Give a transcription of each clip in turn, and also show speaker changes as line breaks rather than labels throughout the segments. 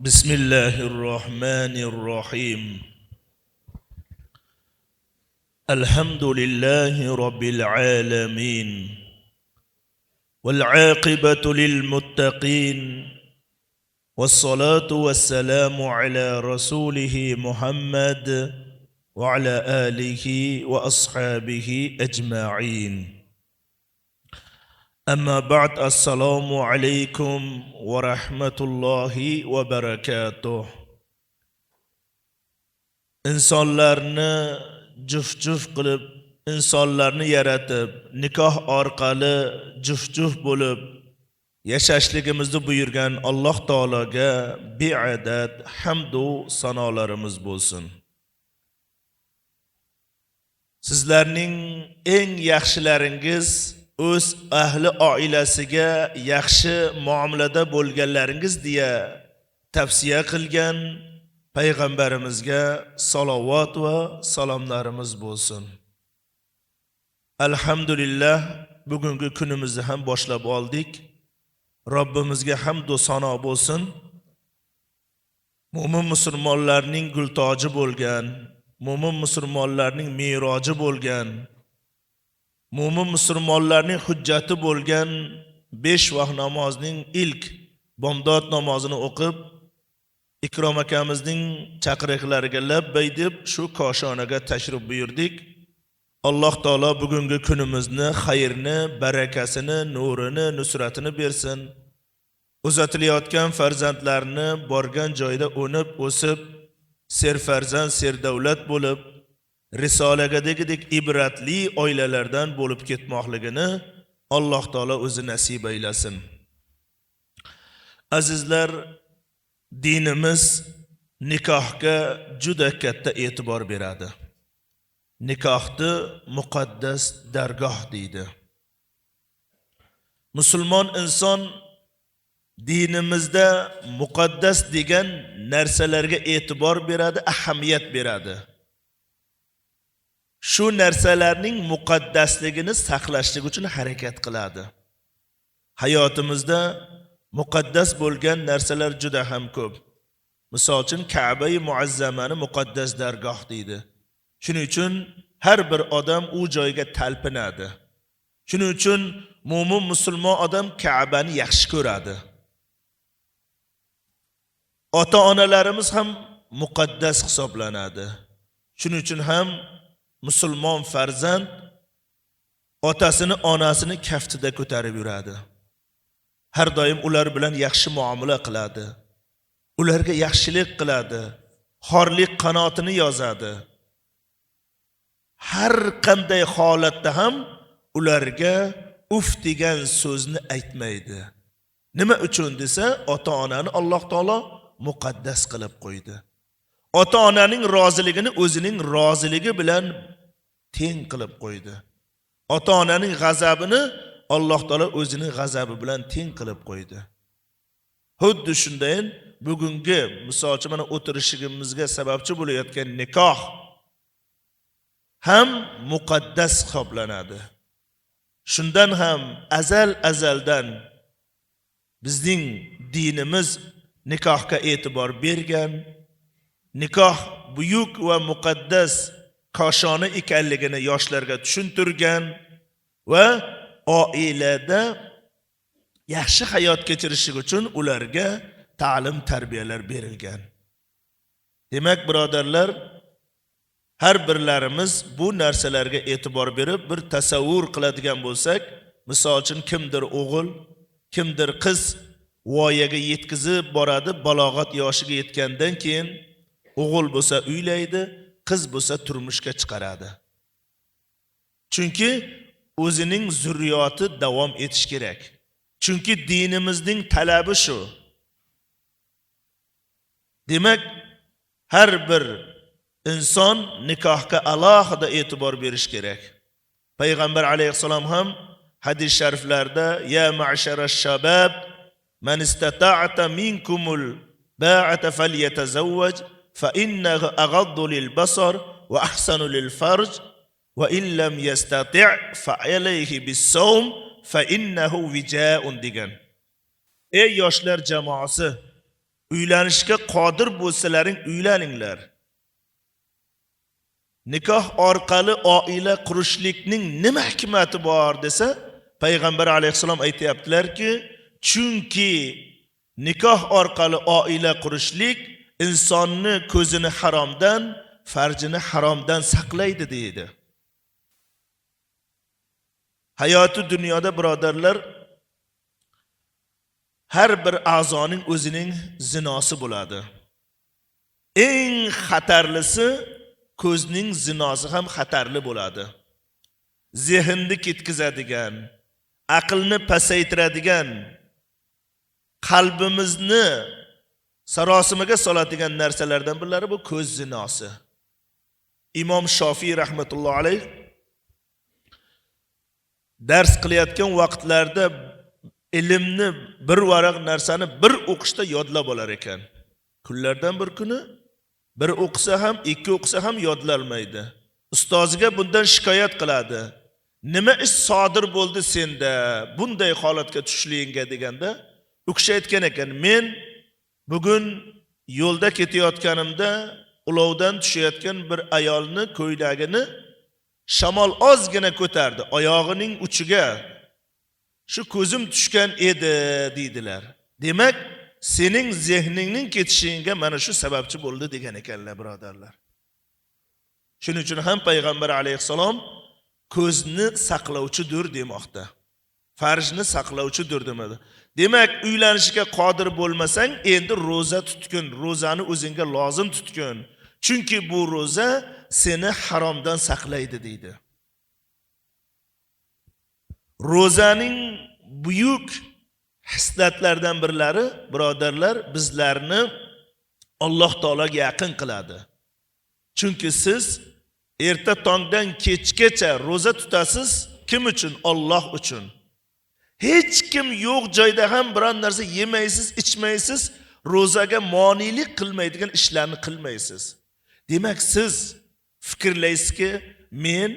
بسم الله الرحمن الرحيم. الحمد لله رب العالمين، والعاقبة للمتقين، والصلاة والسلام على رسوله محمد وعلى آله وأصحابه أجمعين. أما بعد، السلام عليكم ورحمة الله وبركاته. insonlarni juft qilib, insonlarni yaratib, nikoh orqali juft bo'lib yashashligimizni buyurgan Alloh taologa beadad hamd va sanolarimiz bo'lsin. Sizlarning eng yaxshilaringiz o'z ahli oilasiga yaxshi muomalada bo'lganlaringiz deya tavsiya qilgan payg'ambarimizga salovat va salomlarimiz bo'lsin. Alhamdulillah, bugungi kunimizni ham boshlab oldik. Robbimizga hamd va sano bo'lsin. Mo'min musulmonlarning gultoji bo'lgan, mo'min musulmonlarning meroji bo'lgan, mo'min musulmonlarning hujjati bo'lgan 5 vaqt namozning ilk bomdod namozini o'qib, Ikrom akamizning chaqiriqlariga labbay deb shu koshonaga tashrif buyurdik. Alloh taolo bugungi kunimizni xayrni, barakasini, nurini, nusratini bersin. Uzatilayotgan farzandlarni borgan joyda o'nib, o'sib, serfarzand, serdavlat bo'lib, risolagadagidek ibratli oilalardan bo'lib ketmoqligini Alloh taolo o'zi nasib aylasin. Azizlar, dinimiz nikohga juda katta e'tibor beradi. Nikohni muqaddas dargoh deydi. Musulmon inson dinimizda muqaddas degan narsalarga e'tibor beradi, ahamiyat beradi. Shu narsalarning muqaddasligini saqlashlik uchun harakat qiladi. Hayotimizda muqaddas bo'lgan narsalar juda ham ko'p. Misol uchun Ka'ba-i Muazzamani muqaddas dargoh deydi. Shuning uchun har bir odam u joyga talpinadi. Shuning uchun mo'min musulmon odam Ka'bani yaxshi ko'radi. Ota-onalarimiz ham muqaddas hisoblanadi. Shuning uchun ham musulmon farzand otasini, onasini kaftida ko'tarib yuradi. Har doim ular bilan yaxshi muomala qiladi. Ularga yaxshilik qiladi. Xorlik qanotini yozadi. Har qanday holatda ham ularga uf degan so'zni aytmaydi. Nima uchun desa, ota-onani Alloh taolo muqaddas qilib qo'ydi. Ota-onaning roziligini o'zining roziligi bilan teng qilib qo'ydi. Ota-onaning g'azabini Alloh taolo o'zining g'azabi bilan teng qilib qo'ydi. Xuddi shunday bugungi misolchi mana o'tirishimizga sababchi bo'layotgan nikoh ham muqaddas hisoblanadi. Shundan ham azaldan bizning dinimiz nikohga e'tibor bergan, nikoh buyuk va muqaddas koshona ekanligini yoshlarga tushuntirgan va oilada yaxshi hayot kechirish uchun ularga ta'lim, tarbiyalar berilgan. Demak, birodarlar, har birlarimiz bu narsalarga e'tibor berib bir tasavvur qiladigan bo'lsak, misol uchun kimdir o'g'il, kimdir qiz voyaga yetkazib boradi, balog'at yoshiga yetgandan keyin o'g'il bo'lsa uylaydi, qiz bo'lsa turmushga chiqaradi. Chunki o'zining zurriyoti davom etish kerak. Chunki dinimizning talabi shu. Demak, har bir inson nikohga alohida e'tibor berish kerak. Payg'ambar alayhisalom ham hadis shariflarda ya ma'sharash shabab man istata'ata minkumul ba'ata falyatazawwaj fa innahu aghaddu lil basar wa ahsanu lil farj va in lam yastati' fa alayhi bis-sawm fa innahu wija'un degan. Ey yoshlar jamoasi, uylanishga qodir bo'lsalaring uylaninglar. Nikoh orqali oila qurishlikning nima hikmati bor desa, payg'ambar alayhisalom aytayaptilar-ki, chunki nikoh orqali oila qurishlik insonni ko'zini haromdan, farjini haromdan saqlaydi deydi. Hayoti dunyoda birodarlar, har bir a'zoning o'zining zinosi bo'ladi. Eng xatarlisi ko'zning zinosi ham xatarli bo'ladi. Zehnni ketkizadigan, aqlni pasaytiradigan, qalbimizni sarosimaga soladigan narsalardan birlari bu ko'z zinosi. Imom Shofiy rahmatullohi alayh dars qilayotgan vaqtlarda ilmni bir varaq narsani bir o'qishda yodlab olar ekan. Kunlardan bir kuni bir o'qisa ham, ikki o'qisa ham yodlanmaydi. Ustoziga bundan shikoyat qiladi. Nima ish sodir bo'ldi senda, bunday holatga tushishligingga deganda, u kishi aytgan ekan, men bugun yo'lda ketayotganimda ulovdan tushayotgan bir ayolni ko'ylagini shamol ozgina ko'tardi, oyog'ining uchiga shu ko'zim tushgan edi deydilar. Demak, sening zehningning ketishingga mana shu sababchi bo'ldi degan ekanlar birodarlar. Shuning uchun ham payg'ambar alayhisalom ko'zni saqlovchidir demoqda. Farjni saqlovchidir demadi. Demak, uylanishga qodir bo'lmasang, endi roza tutgin, rozani o'zingga lozim tutgin. Chunki bu roza seni haromdan saqlaydi deydi. Rozaning buyuk hislatlardan birlari, birodarlar, bizlarni Alloh taolaga yaqin qiladi. Chunki siz erta tongdan kechgacha roza tutasiz, kim uchun? Alloh uchun. Hech kim yo'q joyda ham biron narsa yemaysiz, ichmaysiz, rozaga monilik qilmaydigan ishlarni qilmaysiz. Demak, siz fikrlaysizki, men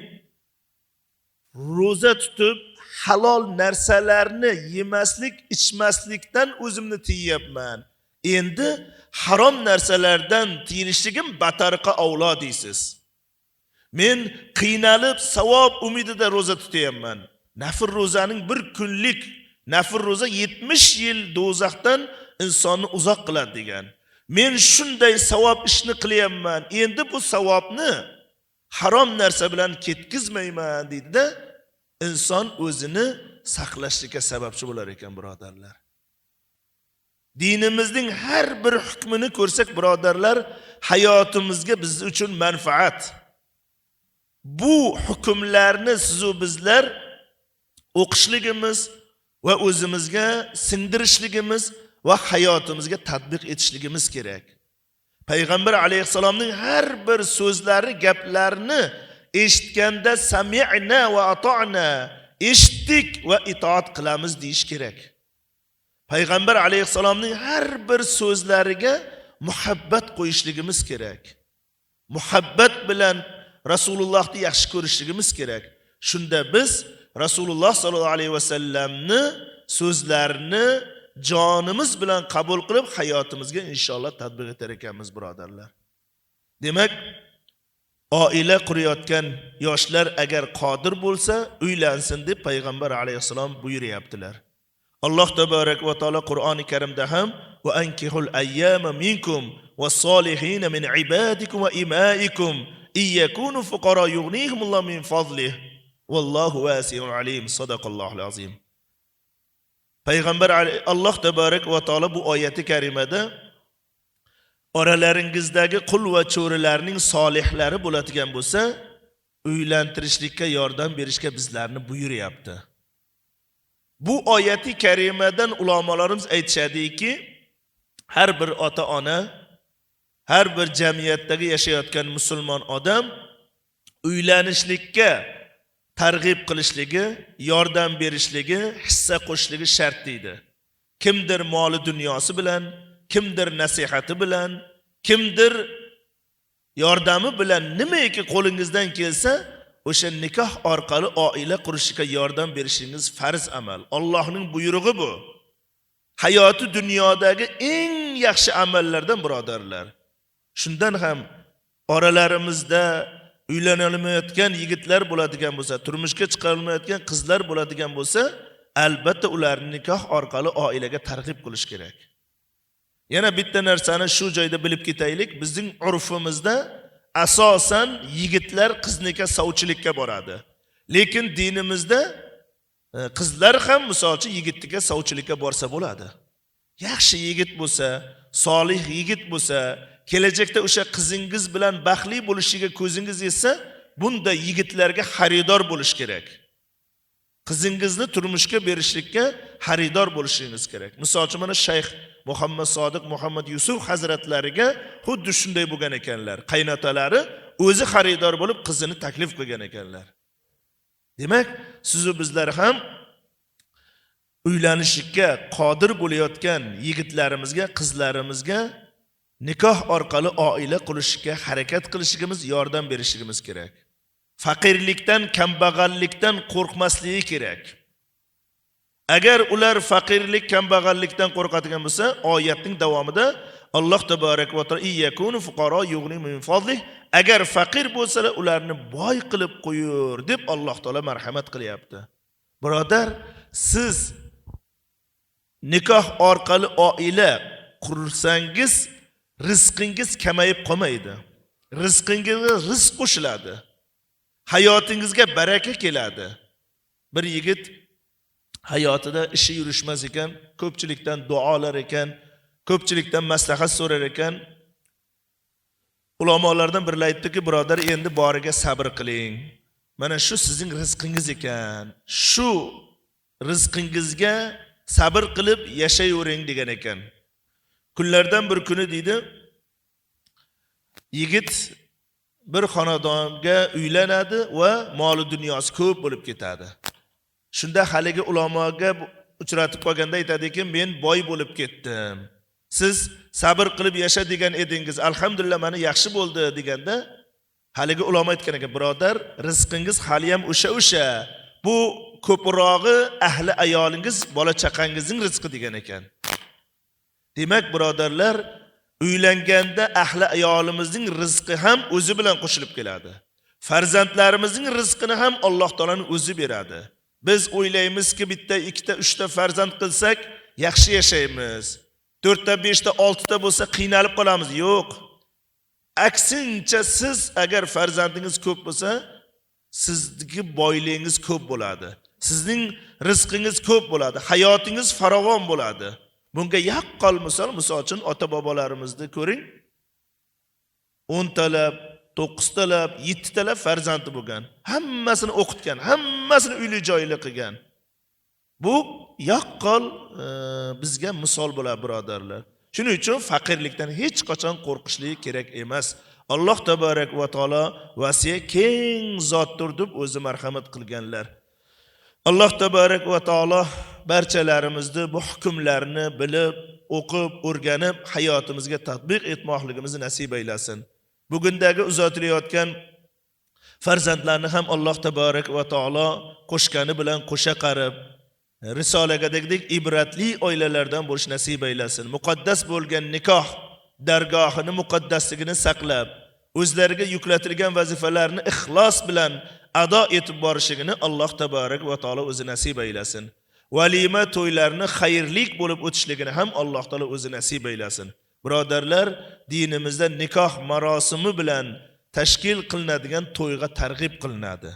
roza tutib halol narsalarni yemaslik, ichmaslikdan o'zimni tiyayapman. Endi harom narsalardan tiyilishligim batariqa avlo deysiz. Men qiynalib savob umidida roza tutayapman. Nafr rozaning bir kunlik, nafr roza 70 yil do'zaxdan insonni uzoq qiladi degan. Men shunday savob ishni qilyapman. Endi bu savobni harom narsa bilan ketkizmayman deydi-da, inson o'zini saqlashga sababchi bo'lar ekan birodarlar. Dinimizning har bir hukmini ko'rsak birodarlar, hayotimizga biz uchun manfaat. Bu hukmlarni siz va bizlar o'qishligimiz va o'zimizga singdirishligimiz va hayotimizga tatbiq etishligimiz kerak. Payg'ambar alayhisalomning har bir so'zlari, gaplarini eshitganda sami'na va ata'na, eshitdik va itoat qilamiz deyish kerak. Payg'ambar alayhisalomning har bir so'zlariga muhabbat qo'yishligimiz kerak. Muhabbat bilan Rasulullohni yaxshi ko'rishligimiz kerak. Shunda biz Rasululloh sallallohu alayhi vasallamni so'zlarini jonimiz bilan qabul qilib hayotimizga inshaalloh tatbiq etar ekanmiz birodarlar. Demak, oila qurayotgan yoshlar agar qodir bo'lsa, uylansin deb payg'ambar alayhisalom buyuryaptilar. Alloh tabarak va taolo Qur'oni Karimda ham va ankihul ayyama minkum was-solihin min ibadikum va imaikum iyakunu fuqara yughnihimullohu min fadlihi vallohu wasi'un alim. Sadaqallohul azim. Payg'ambar Alloh tabarak va taolo bu oyati karimada oralaringizdagi qul va cho'rilarning solihlari bo'ladigan bo'lsa, uylantirishlikka yordam berishga bizlarni buyuryapti. Bu oyati karimadan ulamolarimiz aytishadiki, har bir ota-ona, har bir jamiyatdagi yashayotgan musulmon odam uylanishlikka targ'ib qilishligi, yordam berishligi, hissa qo'shishligi shart deydi. Kimdir moli dunyosi bilan, kimdir nasihati bilan, kimdir yordami bilan nimaiki qo'lingizdan kelsa, o'sha nikoh orqali oila qurishga yordam berishingiz farz amal. Allohning buyrug'i bu. hayoti dunyodagi eng yaxshi amallardan birodarlar. Shundan ham oralarimizda uylanolmayotgan yigitlar bo'ladigan bo'lsa, turmushga chiqarilmayotgan qizlar bo'ladigan bo'lsa, albatta ularni nikoh orqali oilaga targ'ib qilish kerak. Yana bitta narsani shu joyda bilib ketaylik, bizning urfimizda asosan yigitlar qizniki sovchilikka boradi. Lekin dinimizda qizlar ham misolchi yigitga sovchilikka borsa bo'ladi. Yaxshi yigit bo'lsa, solih yigit bo'lsa, kelajakda o'sha qizingiz bilan baxtli bo'lishiga ko'zingiz yetsa, bunda yigitlarga xaridor bo'lish kerak. Qizingizni turmushga berishlikka xaridor bo'lishingiz kerak. Misolchi mana Shayx Muhammad Sodiq Muhammad Yusuf hazratlariga xuddi shunday bo'lgan ekanlar. Qaynotalari o'zi xaridor bo'lib qizini taklif qilgan ekanlar. Demak, siz va bizlar ham uylanishga qodir bo'layotgan yigitlarimizga, qizlarimizga nikoh orqali oila qurishga harakat qilishimiz, yordam berishimiz kerak. Faqirlikdan, kambag'allikdan qo'rqmasligi kerak. Agar ular faqirlik, kambag'allikdan qo'rqadigan bo'lsa, oyatning davomida Alloh taborak va taolo iyakunu fuqaro yughni min fadlih, agar faqir bo'lsalar ularni boy qilib qo'yur deb Alloh taolo marhamat qilyapti. Birodar, siz nikoh orqali oila qursangiz, rizqingiz kamayib qolmaydi. Rizqingizga rizq qo'shiladi. Hayotingizga baraka keladi. Bir yigit hayotida ishi yurishmas ekan, ko'pchilikdan duolar ekan, ko'pchilikdan maslahat so'rar ekan. Ulamolardan biri aytdiki, birodar, endi boriga sabr qiling. Mana shu sizning rizqingiz ekan. Shu rizqingizga sabr qilib yashayvering degan ekan. Kunlardan bir kuni deydi, yigit bir xonadonga uylanadi va moli dunyosi ko'p bo'lib ketadi. Shunda haligi ulamoga uchratib qolganda aytadiki, men boy bo'lib ketdim. Siz sabr qilib yasha degan edingiz, alhamdulillah meni yaxshi bo'ldi deganda, haligi ulamo aytgan ekan, birodar, rizqingiz hali ham o'sha. Bu ko'prog'i ahli ayolingiz, bola chaqangizning rizqi degan ekan. Demak, birodarlar, uylanganda ahli ayolimizning rizqi ham o'zi bilan qo'shilib keladi. Farzandlarimizning rizqini ham Alloh taolaning o'zi beradi. Biz o'ylaymizki, bitta, ikkita, uchta farzand qilsak, yaxshi yashaymiz. 4ta, 5ta, 6ta bo'lsa qiynalib qolamiz. Yo'q. Aksincha, siz agar farzandingiz ko'p bo'lsa, sizniki boyligingiz ko'p bo'ladi. Sizning rizqingiz ko'p bo'ladi. Hayotingiz farovon bo'ladi. Bunga yaqqol misol uchun ota-bobolarimizni ko'ring. 10 talab, 9 talab, 7 talab farzandi bo'lgan. Hammasini o'qitgan, hammasini uyli joyli qilgan. Bu yaqqol bizga misol bo'ladi, birodarlar. Shuning uchun faqirlikdan hech qachon qo'rqishlik kerak emas. Alloh taborak va taolo vasiya keng zotdir deb o'zi marhamat qilganlar. Alloh taborak va taolo barchalarimizni bu hukmlarni bilib, o'qib, o'rganib, hayotimizga tatbiq etmoqligimizni nasib aylasin. Bugundagi uzatilayotgan farzandlarni ham Alloh taborak va taolo qo'shgani bilan qo'sha qarib, risolagadagidek ibratli oilalardan bo'lish nasib aylasin. Muqaddas bo'lgan nikoh dargohini muqaddasligini saqlab, o'zlariga yuklatilgan vazifalarni ixlos bilan ado etib borishigini Alloh taborak va taolo o'zi nasib aylasin. Valima to'ylarni xayrlik bo'lib o'tishligini ham Alloh taolo o'zi nasib aylasin. Birodarlar, dinimizda nikoh marosimi bilan tashkil qilinadigan to'yga targ'ib qilinadi.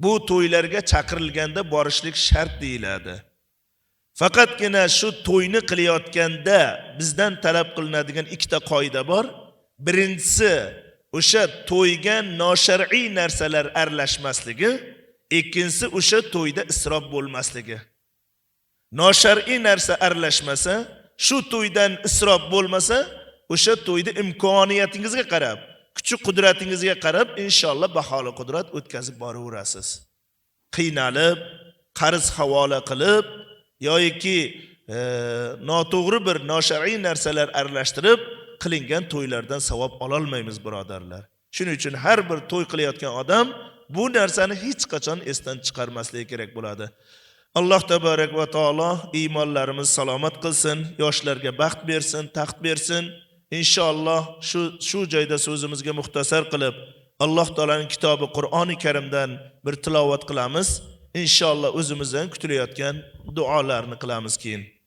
Bu to'ylarga chaqirilganda borishlik shart deyiladi. Faqatgina shu to'yni qilayotganda bizdan talab qilinadigan ikkita qoida bor. Birinchisi, o'sha to'yga noshar'iy narsalar aralashmasligi, ikkinchisi o'sha to'yda isrof bo'lmasligi. Noshar'iy narsa aralashmasa, shu to'ydan isrof bo'lmasa, o'sha to'yda imkoniyatingizga qarab, kuch-qudratingizga qarab inshaalloh baholi qudrat o'tkazib boraverasiz. Qiynalib, qarz havola qilib yoki noto'g'ri bir noshar'iy narsalar aralashtirib qilingan to'ylardan savob ola olmaymiz, birodarlar. Shuning uchun har bir to'y qilayotgan odam bu narsani hech qachon esdan chiqarmasligi kerak bo'ladi. Alloh tabarak va taolo iymonlarimiz salomat qilsin, yoshlarga baxt bersin, taxt bersin. Inshaalloh shu joyda so'zimizga muxtasar qilib, Alloh taolaning kitobi Qur'oni Karimdan bir tilovat qilamiz. Inshaalloh o'zimizdan kutilayotgan duolarni qilamiz keyin.